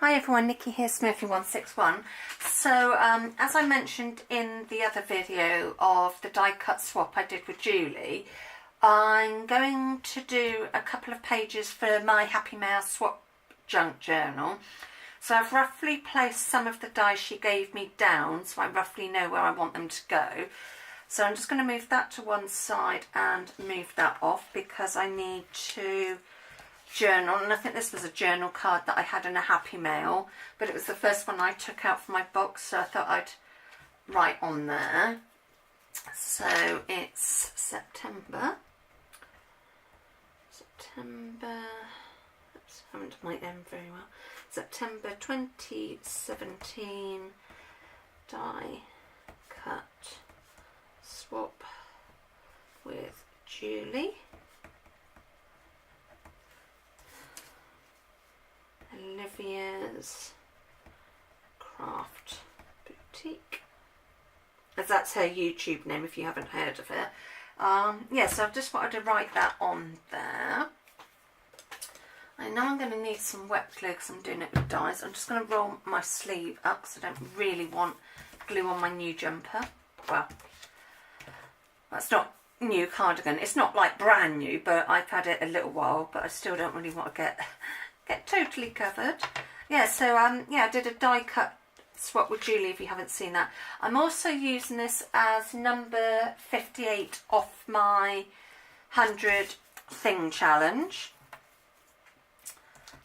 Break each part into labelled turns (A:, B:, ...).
A: Hi everyone, Nikki here, Smurfy161. So as I mentioned in the other video of the die cut swap I did with Julie, I'm going to do a couple of pages for my Happy Mail swap junk journal. So I've roughly placed some of the dies she gave me down, so I roughly know where I want them to go. So I'm just going to move that to one side and move that off because I need to journal, and I think this was a journal card that I had in a Happy Mail, but it was the first one I took out from my box, so I thought I'd write on there. So it's September, oops, I haven't done my M very well, September 2017, die cut swap with Julie. Olivia's Craft Boutique, as that's her YouTube name if you haven't heard of her. Yeah, so I've just wanted to write that on there. I know I'm going to need some wet glue because I'm doing it with dies. I'm just going to roll my sleeve up because I don't really want glue on my new jumper. Well, that's not new cardigan. It's not like brand new, but I've had it a little while, but I still don't really want to get totally covered. Yeah, so yeah, I did a die cut swap with Julie if you haven't seen that. I'm also using this as number 58 off my 100 thing challenge.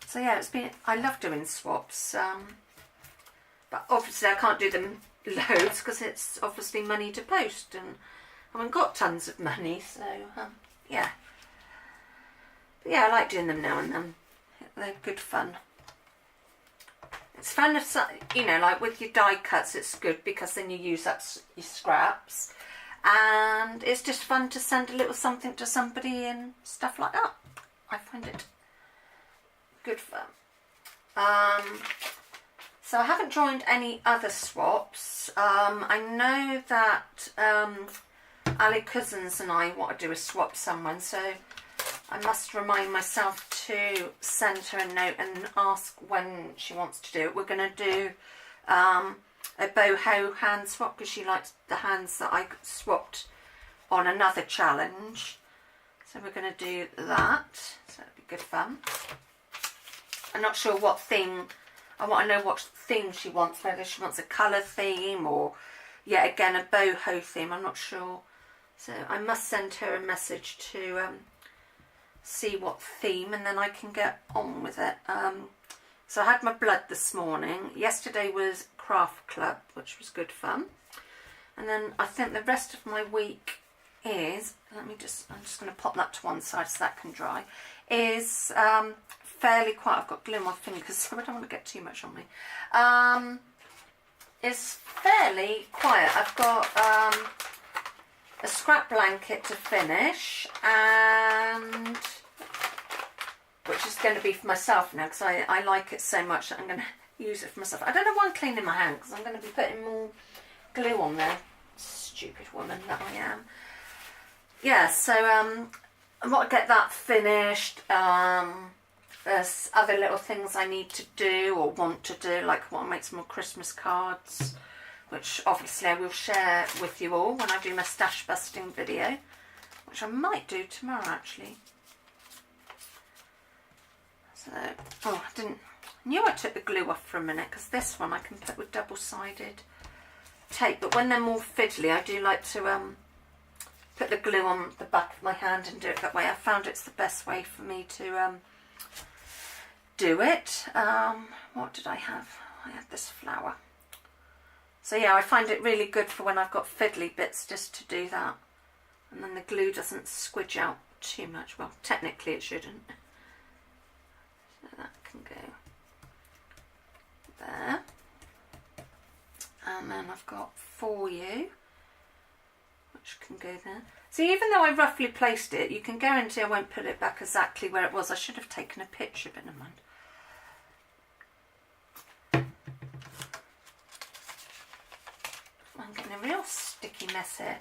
A: So yeah, I love doing swaps, but obviously I can't do them loads because it's obviously money to post and I haven't got tons of money, so yeah. But yeah, I like doing them now and then. They're good fun. It's fun if, you know, like with your die cuts, it's good because then you use up your scraps, and it's just fun to send a little something to somebody and stuff like that. I find it good fun. So I haven't joined any other swaps. I know that Ali Cousins and I want to do a swap someone, so I must remind myself to send her a note and ask when she wants to do it. We're going to do a boho hand swap because she likes the hands that I swapped on another challenge. So we're going to do that. So it'll be good fun. I'm not sure what theme. I want to know what theme she wants. Whether she wants a colour theme or yet again a boho theme. I'm not sure. So I must send her a message to see what theme, and then I can get on with it. So I had my blood this morning. Yesterday was craft club, which was good fun, and then I think the rest of my week is, I'm just going to pop that to one side so that can dry, is fairly quiet. I've got glue on my fingers so I don't want to get too much on me. It's fairly quiet. I've got a scrap blanket to finish, and which is going to be for myself now because I like it so much that I'm going to use it for myself. I don't know why I'm cleaning my hand because I'm going to be putting more glue on there. Stupid woman that I am. Yeah, so I want to get that finished. There's other little things I need to do or want to do, like I want to make some more Christmas cards, which obviously I will share with you all when I do my stash busting video, which I might do tomorrow actually. So, oh, I knew I took the glue off for a minute because this one I can put with double-sided tape, but when they're more fiddly I do like to put the glue on the back of my hand and do it that way. I found it's the best way for me to do it. What did I have? I had this flower. So yeah, I find it really good for when I've got fiddly bits just to do that. And then the glue doesn't squidge out too much. Well, technically it shouldn't. So that can go there. And then I've got For You, which can go there. So even though I roughly placed it, you can guarantee I won't put it back exactly where it was. I should have taken a picture, but never mind. I'm getting a real sticky mess here.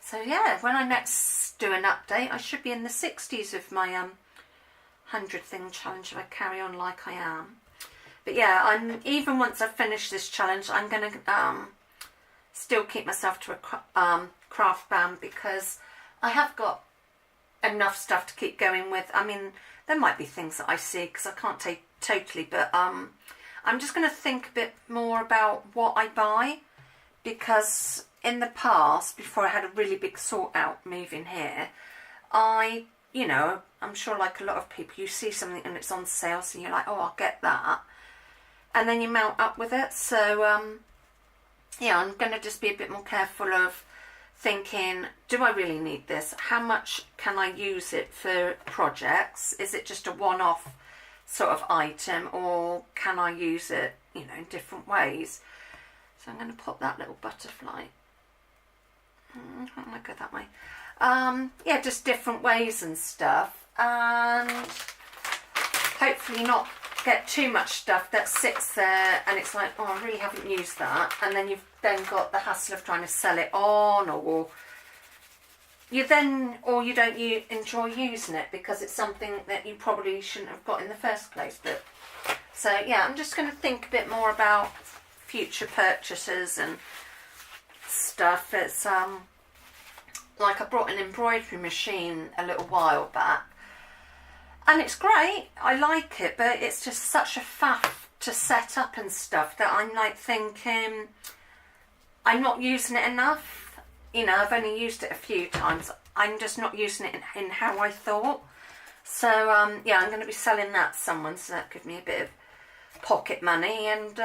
A: So yeah, when I next do an update, I should be in the 60s of my 100 thing challenge if I carry on like I am. But yeah, even once I've finished this challenge, I'm going to still keep myself to a craft band, because I have got enough stuff to keep going with. I mean, there might be things that I see, because I can't take totally, but I'm just going to think a bit more about what I buy, because in the past, before I had a really big sort out moving here, you know, I'm sure like a lot of people, you see something and it's on sale, so you're like, oh, I'll get that. And then you mount up with it. So, yeah, I'm going to just be a bit more careful of thinking, do I really need this? How much can I use it for projects? Is it just a one-off sort of item, or can I use it, you know, in different ways? So I'm going to put that little butterfly. I'm going to go that way. Yeah, just different ways and stuff, and hopefully not get too much stuff that sits there and it's like, oh, I really haven't used that, and then you've then got the hassle of trying to sell it on, or you don't enjoy using it because it's something that you probably shouldn't have got in the first place. But so yeah, I'm just going to think a bit more about future purchases and stuff. It's like I brought an embroidery machine a little while back, and it's great, I like it, but it's just such a faff to set up and stuff that I'm like thinking I'm not using it enough. You know, I've only used it a few times. I'm just not using it in how I thought. So yeah, I'm going to be selling that to someone, so that gives me a bit of pocket money, and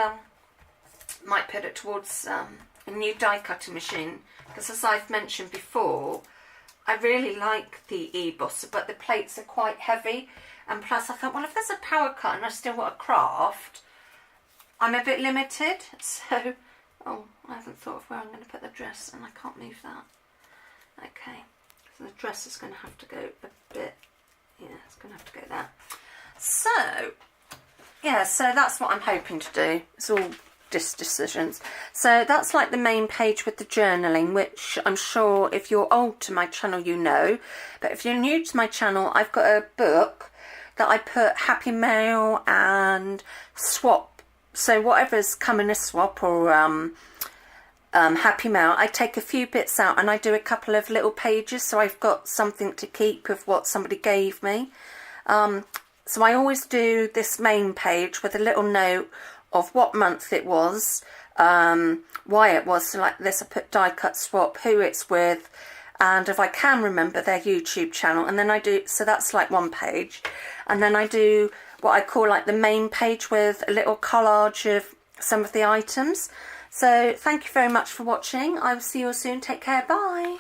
A: might put it towards a new die cutting machine, because as I've mentioned before, I really like the e-bosser, but the plates are quite heavy, and plus I thought, well, if there's a power cut and I still want a craft, I'm a bit limited. So, oh, I haven't thought of where I'm going to put the dress, and I can't move that. Okay, so the dress is going to have to go a bit, yeah, it's going to have to go there. So, yeah, so that's what I'm hoping to do. It's all just decisions. So that's like the main page with the journaling, which I'm sure if you're old to my channel you know, but if you're new to my channel, I've got a book that I put happy mail and swap, so whatever's come in a swap or happy mail, I take a few bits out and I do a couple of little pages, so I've got something to keep of what somebody gave me. So I always do this main page with a little note of what month it was, why it was. So like this, I put die cut swap, who it's with, and if I can remember, their YouTube channel. And then I do, so that's like one page, and then I do what I call like the main page with a little collage of some of the items. So thank you very much for watching. I will see you all soon. Take care. Bye.